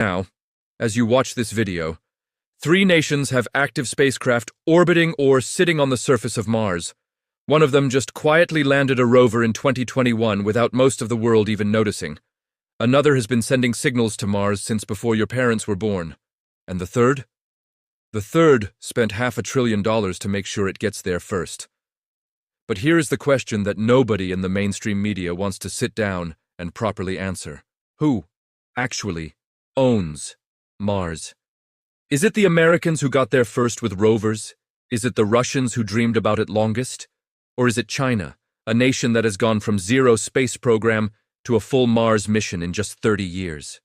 Now, as you watch this video, 3 nations have active spacecraft orbiting or sitting on the surface of Mars. One of them just quietly landed a rover in 2021 without most of the world even noticing. Another has been sending signals to Mars since before your parents were born. And the third? The third spent $500 billion to make sure it gets there first. But here's the question that nobody in the mainstream media wants to sit down and properly answer. Who actually owns Mars? Is it the Americans who got there first with rovers? Is it the Russians who dreamed about it longest? Or is it China, a nation that has gone from zero space program to a full Mars mission in just 30 years?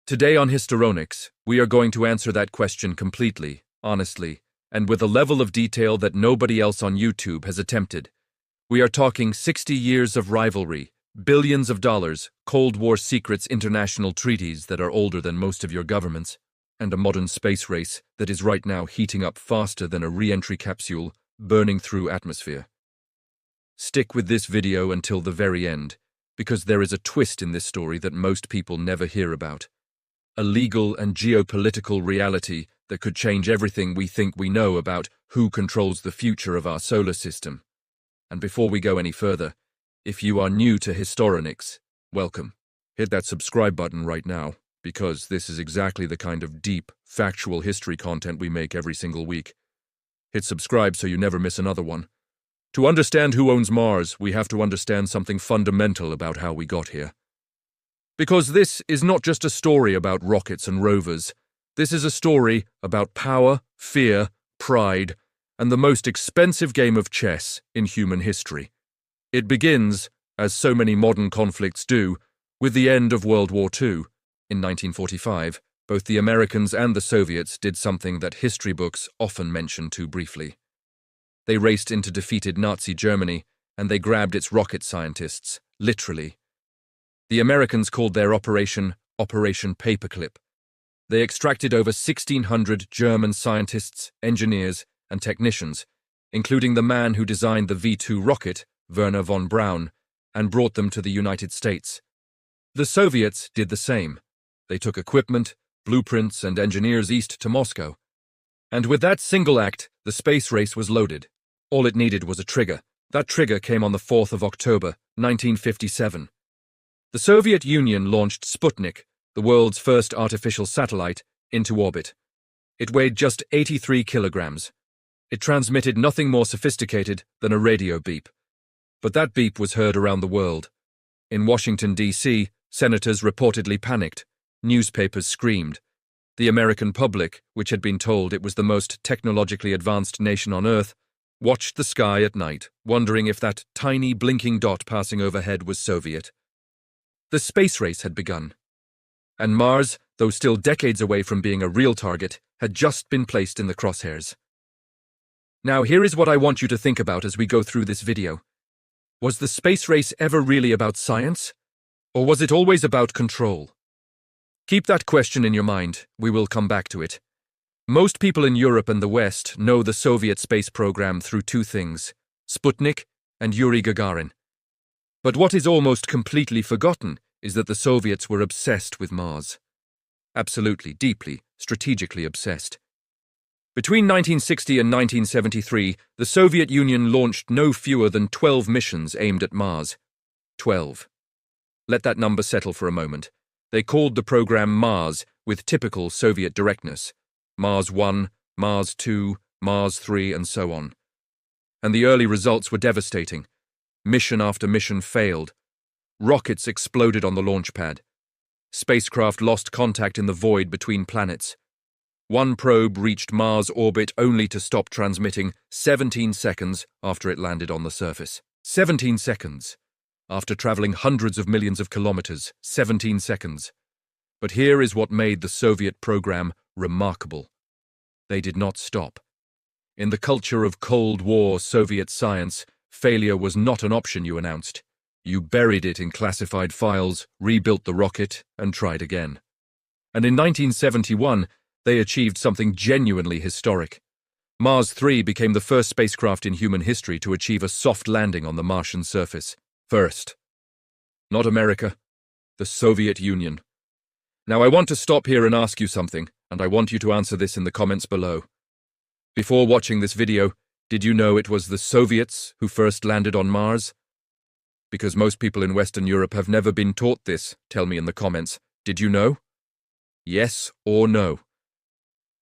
Today on Histrionics, we are going to answer that question completely, honestly, and with a level of detail that nobody else on YouTube has attempted. We are talking 60 years of rivalry, billions of dollars, Cold War secrets, international treaties that are older than most of your governments, and a modern space race that is right now heating up faster than a re-entry capsule burning through atmosphere. Stick with this video until the very end, because there is a twist in this story that most people never hear about. A legal and geopolitical reality that could change everything we think we know about who controls the future of our solar system. And before we go any further, if you are new to Histrionics, welcome. Hit that subscribe button right now, because this is exactly the kind of deep, factual history content we make every single week. Hit subscribe so you never miss another one. To understand who owns Mars, we have to understand something fundamental about how we got here. Because this is not just a story about rockets and rovers. This is a story about power, fear, pride, and the most expensive game of chess in human history. It begins, as so many modern conflicts do, with the end of World War II. In 1945, both the Americans and the Soviets did something that history books often mention too briefly. They raced into defeated Nazi Germany, and they grabbed its rocket scientists, literally. The Americans called their operation Operation Paperclip. They extracted over 1,600 German scientists, engineers, and technicians, including the man who designed the V-2 rocket, Wernher von Braun, and brought them to the United States. The Soviets did the same. They took equipment, blueprints, and engineers east to Moscow. And with that single act, the space race was loaded. All it needed was a trigger. That trigger came on the 4th of October, 1957. The Soviet Union launched Sputnik, the world's first artificial satellite, into orbit. It weighed just 83 kilograms. It transmitted nothing more sophisticated than a radio beep. But that beep was heard around the world. In Washington, D.C., senators reportedly panicked. Newspapers screamed. The American public, which had been told it was the most technologically advanced nation on Earth, watched the sky at night, wondering if that tiny blinking dot passing overhead was Soviet. The space race had begun. And Mars, though still decades away from being a real target, had just been placed in the crosshairs. Now here is what I want you to think about as we go through this video. Was the space race ever really about science? Or was it always about control? Keep that question in your mind, we will come back to it. Most people in Europe and the West know the Soviet space program through 2 things, Sputnik and Yuri Gagarin. But what is almost completely forgotten is that the Soviets were obsessed with Mars. Absolutely, deeply, strategically obsessed. Between 1960 and 1973, the Soviet Union launched no fewer than 12 missions aimed at Mars. 12. Let that number settle for a moment. They called the program Mars with typical Soviet directness. Mars 1, Mars 2, Mars 3, and so on. And the early results were devastating. Mission after mission failed. Rockets exploded on the launch pad. Spacecraft lost contact in the void between planets. One probe reached Mars orbit only to stop transmitting 17 seconds after it landed on the surface. 17 seconds. After traveling hundreds of millions of kilometers, 17 seconds. But here is what made the Soviet program remarkable. They did not stop. In the culture of Cold War Soviet science, failure was not an option, you announced. You buried it in classified files, rebuilt the rocket, and tried again. And in 1971, they achieved something genuinely historic. Mars 3 became the first spacecraft in human history to achieve a soft landing on the Martian surface. First. Not America, the Soviet Union. Now I want to stop here and ask you something, and I want you to answer this in the comments below. Before watching this video, did you know it was the Soviets who first landed on Mars? Because most people in Western Europe have never been taught this, tell me in the comments. Did you know? Yes or no?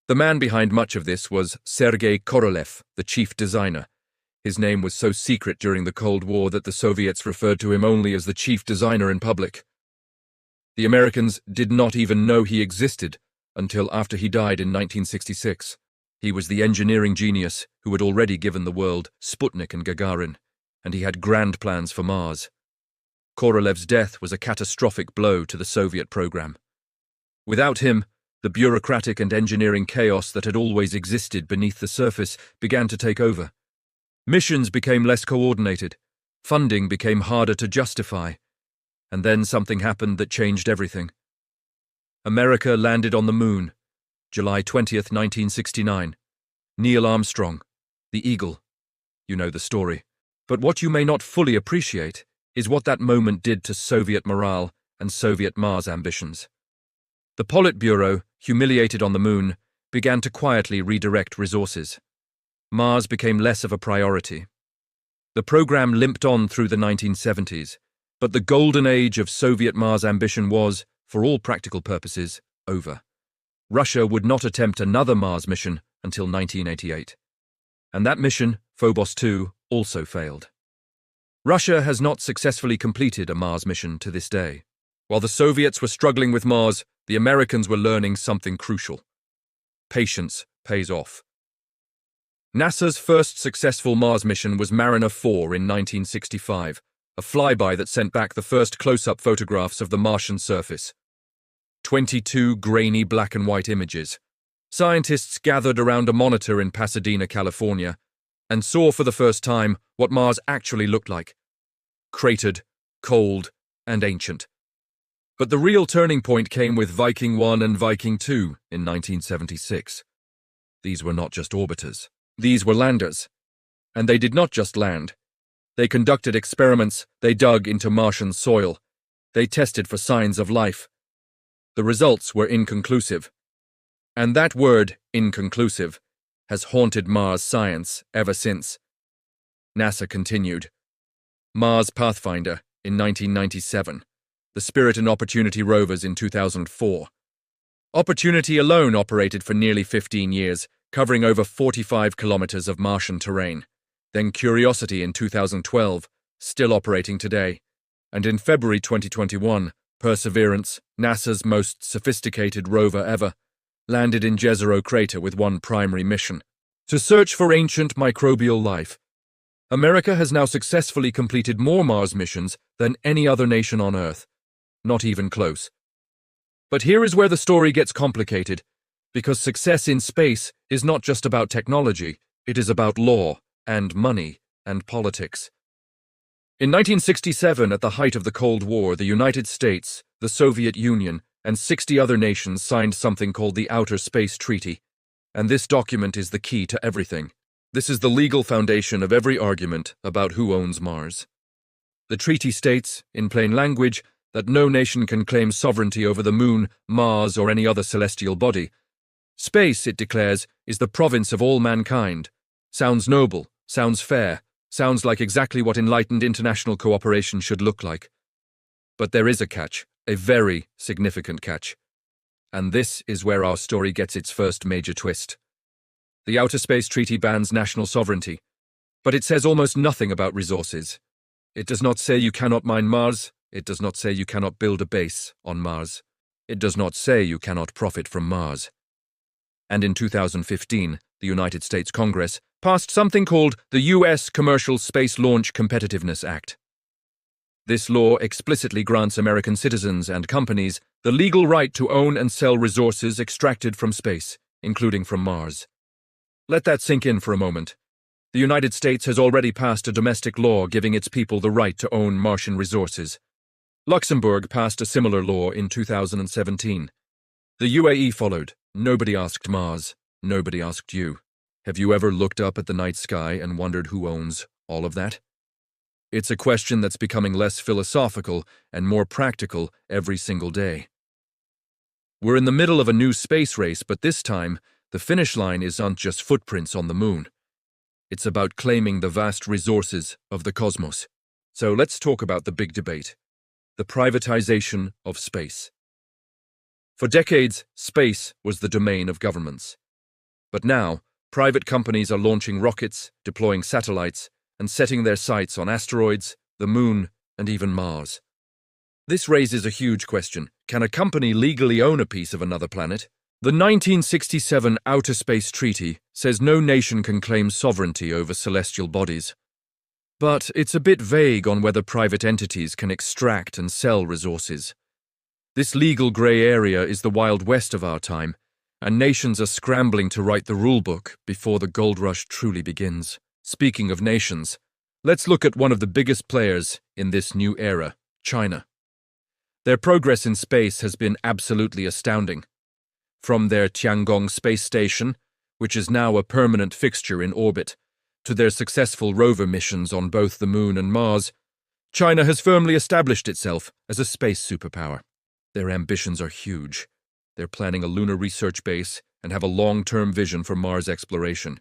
The man behind much of this was Sergei Korolev, the chief designer. His name was so secret during the Cold War that the Soviets referred to him only as the chief designer in public. The Americans did not even know he existed until after he died in 1966. He was the engineering genius who had already given the world Sputnik and Gagarin, and he had grand plans for Mars. Korolev's death was a catastrophic blow to the Soviet program. Without him, the bureaucratic and engineering chaos that had always existed beneath the surface began to take over. Missions became less coordinated, funding became harder to justify, and then something happened that changed everything. America landed on the moon, July 20th, 1969. Neil Armstrong, the Eagle. You know the story. But what you may not fully appreciate is what that moment did to Soviet morale and Soviet Mars ambitions. The Politburo, humiliated on the moon, began to quietly redirect resources. Mars became less of a priority. The program limped on through the 1970s, but the golden age of Soviet Mars ambition was, for all practical purposes, over. Russia would not attempt another Mars mission until 1988. And that mission, Phobos 2, also failed. Russia has not successfully completed a Mars mission to this day. While the Soviets were struggling with Mars, the Americans were learning something crucial. Patience pays off. NASA's first successful Mars mission was Mariner 4 in 1965, a flyby that sent back the first close-up photographs of the Martian surface. 22 grainy black and white images. Scientists gathered around a monitor in Pasadena, California, and saw for the first time what Mars actually looked like. Cratered, cold, and ancient. But the real turning point came with Viking 1 and Viking 2 in 1976. These were not just orbiters. These were landers. And they did not just land. They conducted experiments, they dug into Martian soil. They tested for signs of life. The results were inconclusive. And that word, inconclusive, has haunted Mars science ever since. NASA continued. Mars Pathfinder in 1997. The Spirit and Opportunity rovers in 2004. Opportunity alone operated for nearly 15 years, covering over 45 kilometers of Martian terrain. Then Curiosity in 2012, still operating today. And in February 2021, Perseverance, NASA's most sophisticated rover ever, landed in Jezero crater with one primary mission: to search for ancient microbial life. America has now successfully completed more Mars missions than any other nation on Earth. Not even close. But here is where the story gets complicated, because success in space is not just about technology, it is about law, and money, and politics. In 1967, at the height of the Cold War, the United States, the Soviet Union, and 60 other nations signed something called the Outer Space Treaty. And this document is the key to everything. This is the legal foundation of every argument about who owns Mars. The treaty states, in plain language, that no nation can claim sovereignty over the Moon, Mars, or any other celestial body. Space, it declares, is the province of all mankind. Sounds noble, sounds fair, sounds like exactly what enlightened international cooperation should look like. But there is a catch, a very significant catch. And this is where our story gets its first major twist. The Outer Space Treaty bans national sovereignty, but it says almost nothing about resources. It does not say you cannot mine Mars. It does not say you cannot build a base on Mars. It does not say you cannot profit from Mars. And in 2015, the United States Congress passed something called the U.S. Commercial Space Launch Competitiveness Act. This law explicitly grants American citizens and companies the legal right to own and sell resources extracted from space, including from Mars. Let that sink in for a moment. The United States has already passed a domestic law giving its people the right to own Martian resources. Luxembourg passed a similar law in 2017. The UAE followed. Nobody asked Mars. Nobody asked you. Have you ever looked up at the night sky and wondered who owns all of that? It's a question that's becoming less philosophical and more practical every single day. We're in the middle of a new space race, but this time, the finish line isn't just footprints on the moon. It's about claiming the vast resources of the cosmos. So let's talk about the big debate: the privatization of space. For decades, space was the domain of governments. But now, private companies are launching rockets, deploying satellites, and setting their sights on asteroids, the moon, and even Mars. This raises a huge question. Can a company legally own a piece of another planet? The 1967 Outer Space Treaty says no nation can claim sovereignty over celestial bodies. But it's a bit vague on whether private entities can extract and sell resources. This legal grey area is the Wild West of our time, and nations are scrambling to write the rulebook before the gold rush truly begins. Speaking of nations, let's look at one of the biggest players in this new era, China. Their progress in space has been absolutely astounding. From their Tiangong space station, which is now a permanent fixture in orbit, to their successful rover missions on both the Moon and Mars, China has firmly established itself as a space superpower. Their ambitions are huge. They're planning a lunar research base and have a long-term vision for Mars exploration.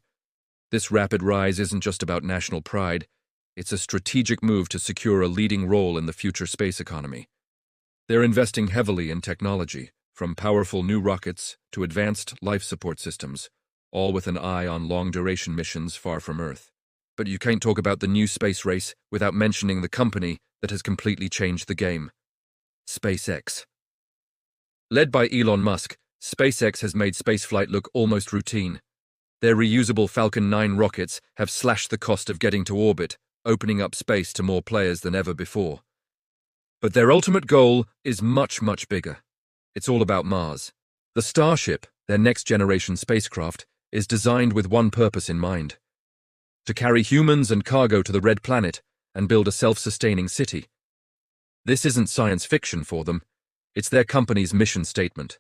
This rapid rise isn't just about national pride. It's a strategic move to secure a leading role in the future space economy. They're investing heavily in technology, from powerful new rockets to advanced life support systems, all with an eye on long-duration missions far from Earth. But you can't talk about the new space race without mentioning the company that has completely changed the game: SpaceX. Led by Elon Musk, SpaceX has made spaceflight look almost routine. Their reusable Falcon 9 rockets have slashed the cost of getting to orbit, opening up space to more players than ever before. But their ultimate goal is much, much bigger. It's all about Mars. The Starship, their next-generation spacecraft, is designed with one purpose in mind: to carry humans and cargo to the Red Planet and build a self-sustaining city. This isn't science fiction for them. It's their company's mission statement.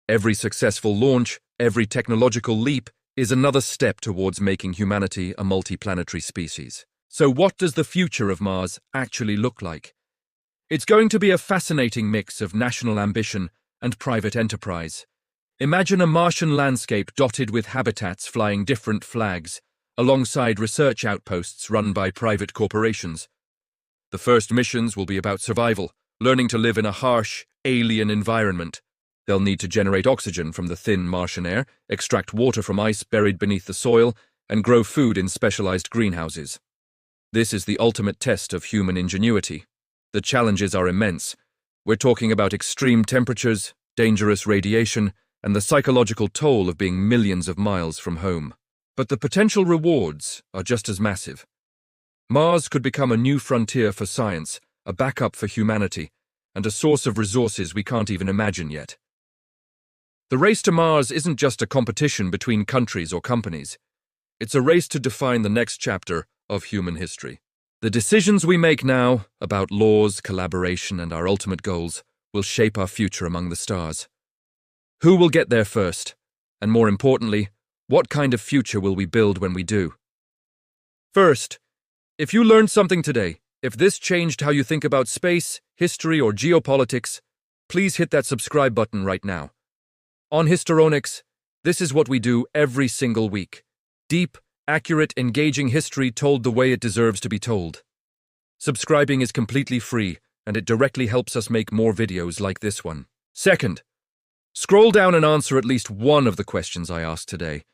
Every successful launch, every technological leap, is another step towards making humanity a multiplanetary species. So what does the future of Mars actually look like? It's going to be a fascinating mix of national ambition and private enterprise. Imagine a Martian landscape dotted with habitats flying different flags, alongside research outposts run by private corporations. The first missions will be about survival, learning to live in a harsh, alien environment. They'll need to generate oxygen from the thin Martian air, extract water from ice buried beneath the soil, and grow food in specialized greenhouses. This is the ultimate test of human ingenuity. The challenges are immense. We're talking about extreme temperatures, dangerous radiation, and the psychological toll of being millions of miles from home. But the potential rewards are just as massive. Mars could become a new frontier for science, a backup for humanity, and a source of resources we can't even imagine yet. The race to Mars isn't just a competition between countries or companies. It's a race to define the next chapter of human history. The decisions we make now about laws, collaboration, and our ultimate goals will shape our future among the stars. Who will get there first? And more importantly, what kind of future will we build when we do? First, if you learned something today, if this changed how you think about space, history, or geopolitics, please hit that subscribe button right now. On Historonix, this is what we do every single week. Deep, accurate, engaging history told the way it deserves to be told. Subscribing is completely free, and it directly helps us make more videos like this one. Second, scroll down and answer at least one of the questions I asked today.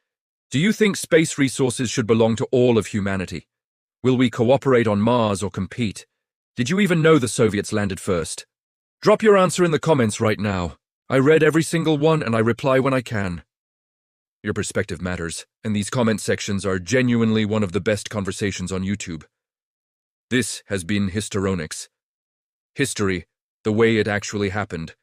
Do you think space resources should belong to all of humanity? Will we cooperate on Mars or compete? Did you even know the Soviets landed first? Drop your answer in the comments right now. I read every single one and I reply when I can. Your perspective matters, and these comment sections are genuinely one of the best conversations on YouTube. This has been Historonix. History, the way it actually happened,